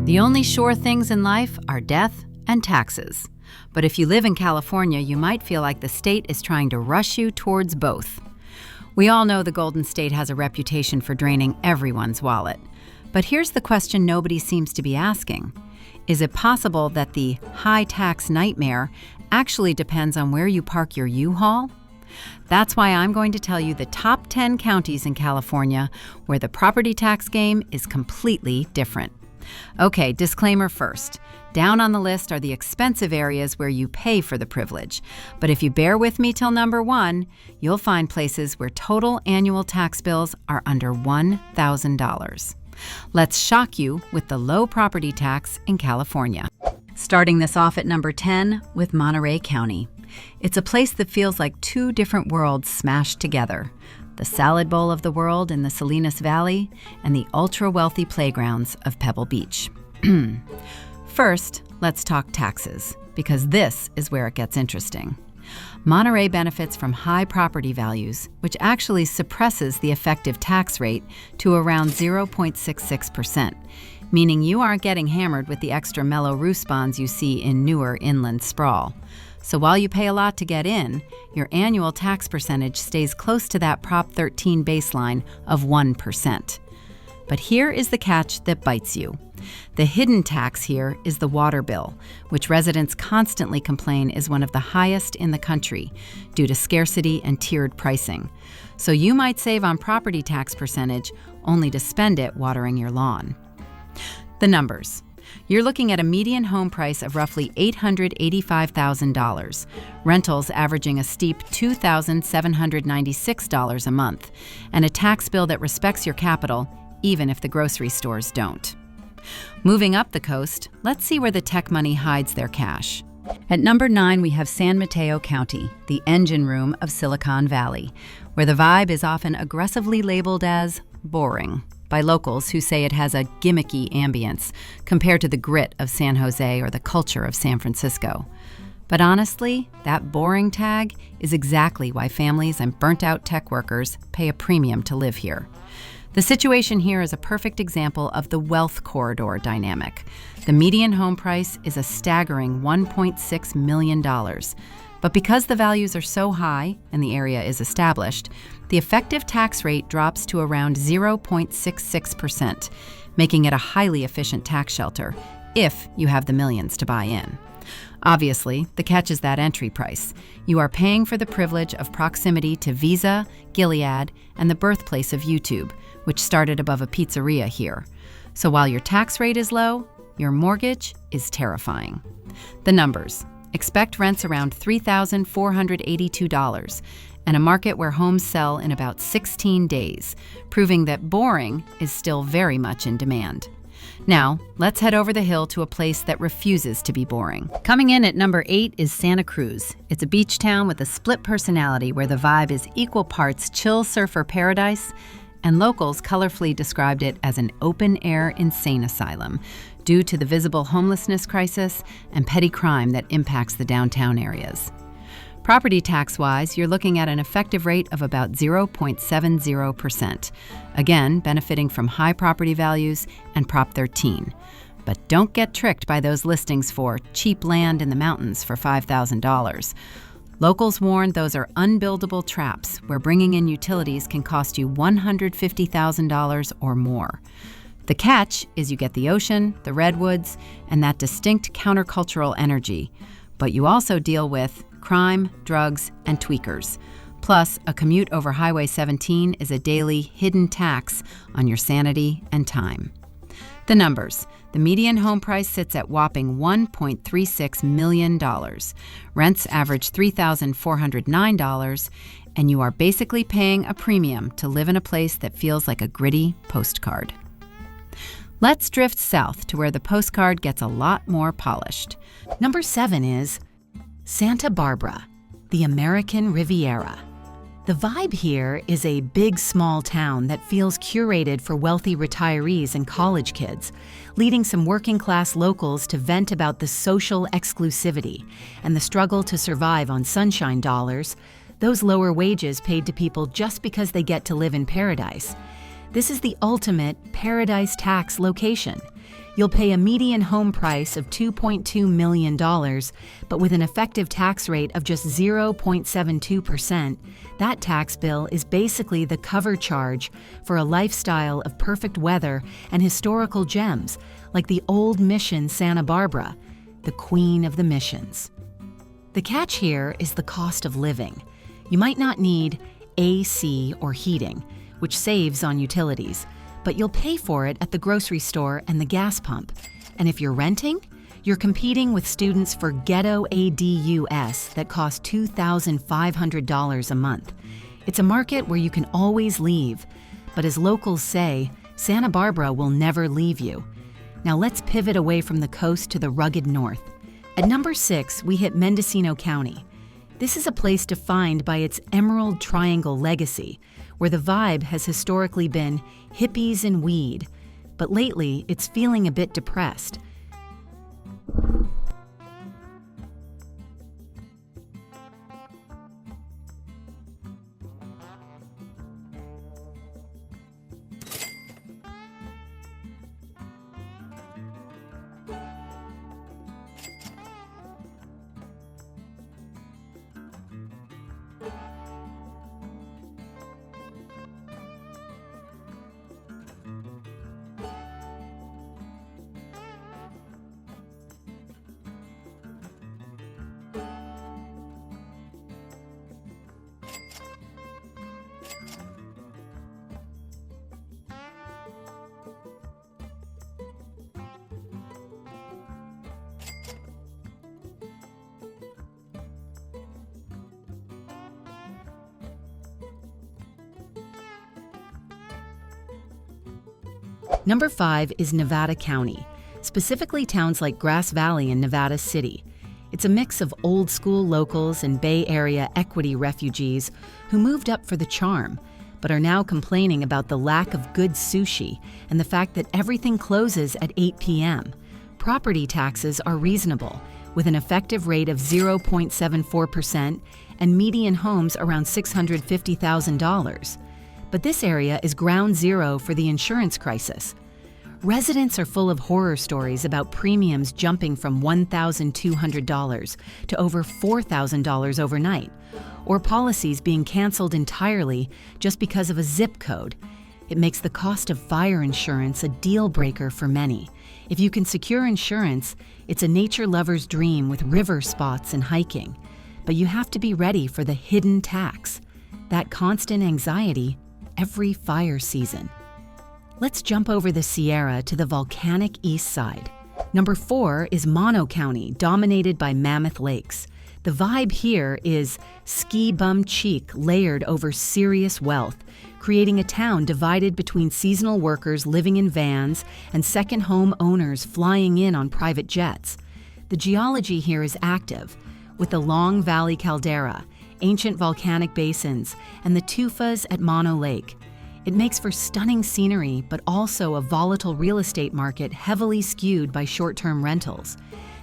The only sure things in life are death and taxes. But if you live in California, you might feel like the state is trying to rush you towards both. We all know the Golden State has a reputation for draining everyone's wallet. But here's the question nobody seems to be asking. Is it possible that the high tax nightmare actually depends on where you park your U-Haul? That's why I'm going to tell you the top 10 counties in California where the property tax game is completely different. Okay, disclaimer first. Down on the list are the expensive areas where you pay for the privilege. But if you bear with me till number 1, you'll find places where total annual tax bills are under $1,000. Let's shock you with the low property tax in California. Starting this off at number 10 with Monterey County. It's a place that feels like two different worlds smashed together. The salad bowl of the world in the Salinas Valley and the ultra-wealthy playgrounds of Pebble Beach. First, let's talk taxes, because this is where it gets interesting. Monterey benefits from high property values, which actually suppresses the effective tax rate to around 0.66%, meaning you aren't getting hammered with the extra mellow roof spawns you see in newer inland sprawl. So while you pay a lot to get in, your annual tax percentage stays close to that Prop 13 baseline of 1%. But here is the catch that bites you. The hidden tax here is the water bill, which residents constantly complain is one of the highest in the country due to scarcity and tiered pricing. So you might save on property tax percentage only to spend it watering your lawn. The numbers. You're looking at a median home price of roughly $885,000, rentals averaging a steep $2,796 a month, and a tax bill that respects your capital, even if the grocery stores don't. Moving up the coast, let's see where the tech money hides their cash. At number 9, we have San Mateo County, the engine room of Silicon Valley, where the vibe is often aggressively labeled as boring by locals who say it has a gimmicky ambience compared to the grit of San Jose or the culture of San Francisco. But honestly, that boring tag is exactly why families and burnt-out tech workers pay a premium to live here. The situation here is a perfect example of the wealth corridor dynamic. The median home price is a staggering $1.6 million. But because the values are so high and the area is established, the effective tax rate drops to around 0.66%, making it a highly efficient tax shelter if you have the millions to buy in. Obviously, the catch is that entry price. You are paying for the privilege of proximity to Visa, Gilead, and the birthplace of YouTube, which started above a pizzeria here. So while your tax rate is low, your mortgage is terrifying. The numbers. Expect rents around $3,482 and a market where homes sell in about 16 days, proving that boring is still very much in demand. Now, let's head over the hill to a place that refuses to be boring. Coming in at number 8 is Santa Cruz. It's a beach town with a split personality where the vibe is equal parts chill surfer paradise, and locals colorfully described it as an open-air insane asylum due to the visible homelessness crisis and petty crime that impacts the downtown areas. Property tax-wise, you're looking at an effective rate of about 0.70%, again benefiting from high property values and Prop 13. But don't get tricked by those listings for cheap land in the mountains for $5,000. Locals warn those are unbuildable traps where bringing in utilities can cost you $150,000 or more. The catch is you get the ocean, the redwoods, and that distinct countercultural energy. But you also deal with crime, drugs, and tweakers. Plus, a commute over Highway 17 is a daily hidden tax on your sanity and time. The numbers. The median home price sits at whopping $1.36 million. Rents average $3,409, and you are basically paying a premium to live in a place that feels like a gritty postcard. Let's drift south to where the postcard gets a lot more polished. Number 7 is Santa Barbara, the American Riviera. The vibe here is a big, small town that feels curated for wealthy retirees and college kids, leading some working-class locals to vent about the social exclusivity and the struggle to survive on sunshine dollars, those lower wages paid to people just because they get to live in paradise. This is the ultimate paradise tax location. You'll pay a median home price of $2.2 million, but with an effective tax rate of just 0.72%, that tax bill is basically the cover charge for a lifestyle of perfect weather and historical gems like the old mission Santa Barbara, the queen of the missions. The catch here is the cost of living. You might not need AC or heating, which saves on utilities, but you'll pay for it at the grocery store and the gas pump. And if you're renting, you're competing with students for ghetto ADUs that cost $2,500 a month. It's a market where you can always leave, but as locals say, Santa Barbara will never leave you. Now let's pivot away from the coast to the rugged north. At number 6, we hit Mendocino County. This is a place defined by its Emerald Triangle legacy, where the vibe has historically been hippies and weed, but lately it's feeling a bit depressed. Number 5 is Nevada County, specifically towns like Grass Valley and Nevada City. It's a mix of old-school locals and Bay Area equity refugees who moved up for the charm, but are now complaining about the lack of good sushi and the fact that everything closes at 8 p.m. Property taxes are reasonable, with an effective rate of 0.74% and median homes around $650,000. But this area is ground zero for the insurance crisis. Residents are full of horror stories about premiums jumping from $1,200 to over $4,000 overnight, or policies being canceled entirely just because of a zip code. It makes the cost of fire insurance a deal breaker for many. If you can secure insurance, it's a nature lover's dream with river spots and hiking. But you have to be ready for the hidden tax, that constant anxiety every fire season. Let's jump over the Sierra to the volcanic east side. Number 4 is Mono County, dominated by Mammoth Lakes. The vibe here is ski bum chic layered over serious wealth, creating a town divided between seasonal workers living in vans and second home owners flying in on private jets. The geology here is active, with the Long Valley caldera, ancient volcanic basins, and the tufas at Mono Lake. It makes for stunning scenery, but also a volatile real estate market heavily skewed by short-term rentals.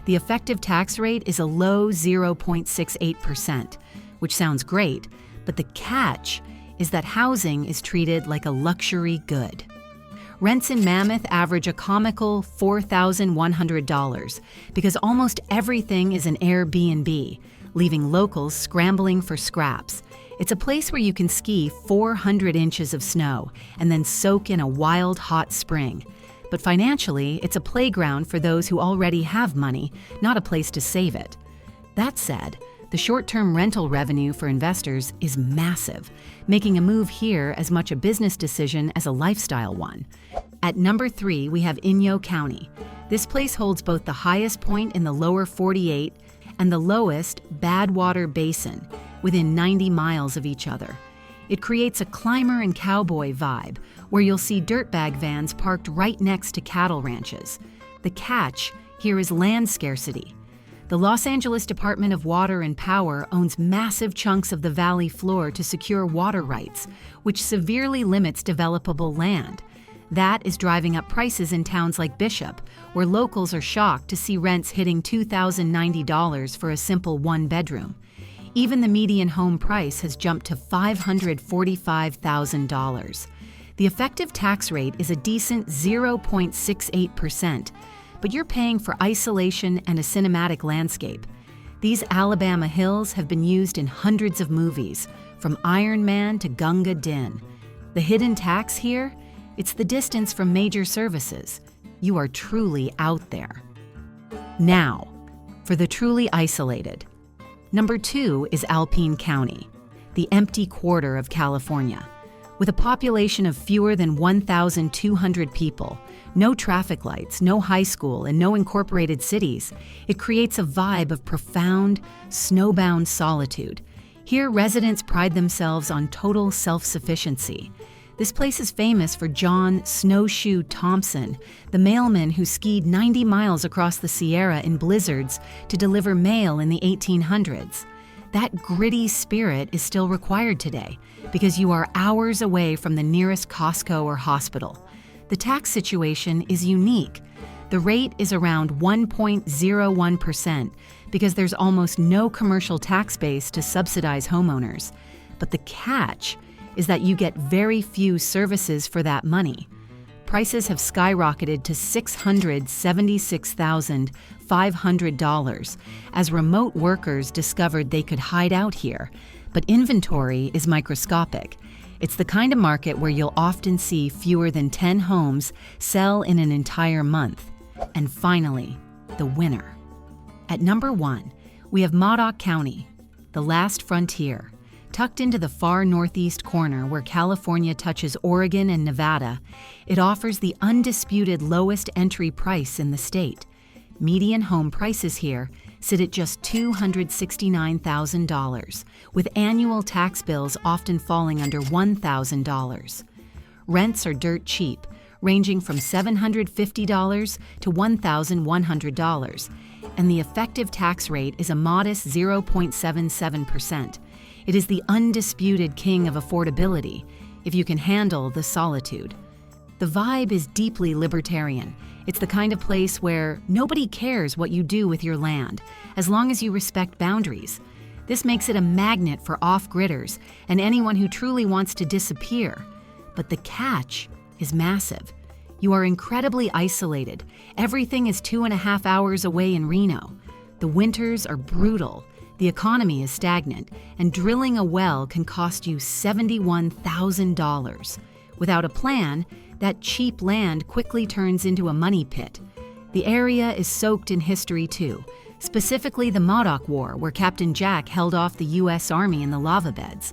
The effective tax rate is a low 0.68%, which sounds great, but the catch is that housing is treated like a luxury good. Rents in Mammoth average a comical $4,100 because almost everything is an Airbnb, leaving locals scrambling for scraps. It's a place where you can ski 400 inches of snow and then soak in a wild hot spring. But financially, it's a playground for those who already have money, not a place to save it. That said, the short-term rental revenue for investors is massive, making a move here as much a business decision as a lifestyle one. At number 3, we have Inyo County. This place holds both the highest point in the lower 48 and the lowest Badwater Basin, within 90 miles of each other. It creates a climber and cowboy vibe, where you'll see dirtbag vans parked right next to cattle ranches. The catch here is land scarcity. The Los Angeles Department of Water and Power owns massive chunks of the valley floor to secure water rights, which severely limits developable land. That is driving up prices in towns like Bishop, where locals are shocked to see rents hitting $2,090 for a simple one-bedroom. Even the median home price has jumped to $545,000. The effective tax rate is a decent 0.68%, but you're paying for isolation and a cinematic landscape. These Alabama hills have been used in hundreds of movies, from Iron Man to Gunga Din. The hidden tax here? It's the distance from major services. You are truly out there. Now, for the truly isolated. Number 2 is Alpine County, the empty quarter of California. With a population of fewer than 1,200 people, no traffic lights, no high school, and no incorporated cities, it creates a vibe of profound, snowbound solitude. Here, residents pride themselves on total self-sufficiency. This place is famous for John Snowshoe Thompson, the mailman who skied 90 miles across the Sierra in blizzards to deliver mail in the 1800s. That gritty spirit is still required today because you are hours away from the nearest Costco or hospital. The tax situation is unique. The rate is around 1.01% because there's almost no commercial tax base to subsidize homeowners. But the catch is that you get very few services for that money. Prices have skyrocketed to $676,500 as remote workers discovered they could hide out here, but inventory is microscopic. It's the kind of market where you'll often see fewer than 10 homes sell in an entire month. And finally, the winner. At number 1, we have Modoc County, the last frontier. Tucked into the far northeast corner where California touches Oregon and Nevada, it offers the undisputed lowest entry price in the state. Median home prices here sit at just $269,000, with annual tax bills often falling under $1,000. Rents are dirt cheap, ranging from $750 to $1,100, and the effective tax rate is a modest 0.77%. It is the undisputed king of affordability, if you can handle the solitude. The vibe is deeply libertarian. It's the kind of place where nobody cares what you do with your land, as long as you respect boundaries. This makes it a magnet for off-gridders and anyone who truly wants to disappear. But the catch is massive. You are incredibly isolated. Everything is 2.5 hours away in Reno. The winters are brutal. The economy is stagnant, and drilling a well can cost you $71,000. Without a plan, that cheap land quickly turns into a money pit. The area is soaked in history too, specifically the Modoc War, where Captain Jack held off the U.S. Army in the lava beds.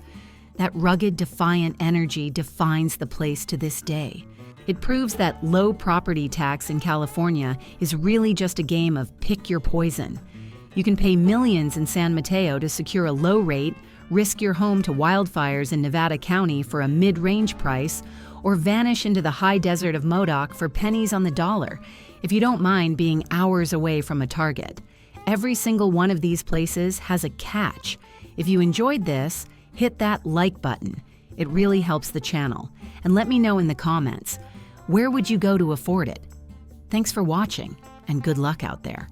That rugged, defiant energy defines the place to this day. It proves that low property tax in California is really just a game of pick your poison. You can pay millions in San Mateo to secure a low rate, risk your home to wildfires in Nevada County for a mid-range price, or vanish into the high desert of Modoc for pennies on the dollar, if you don't mind being hours away from a target. Every single one of these places has a catch. If you enjoyed this, hit that like button. It really helps the channel. And let me know in the comments, where would you go to afford it? Thanks for watching, and good luck out there.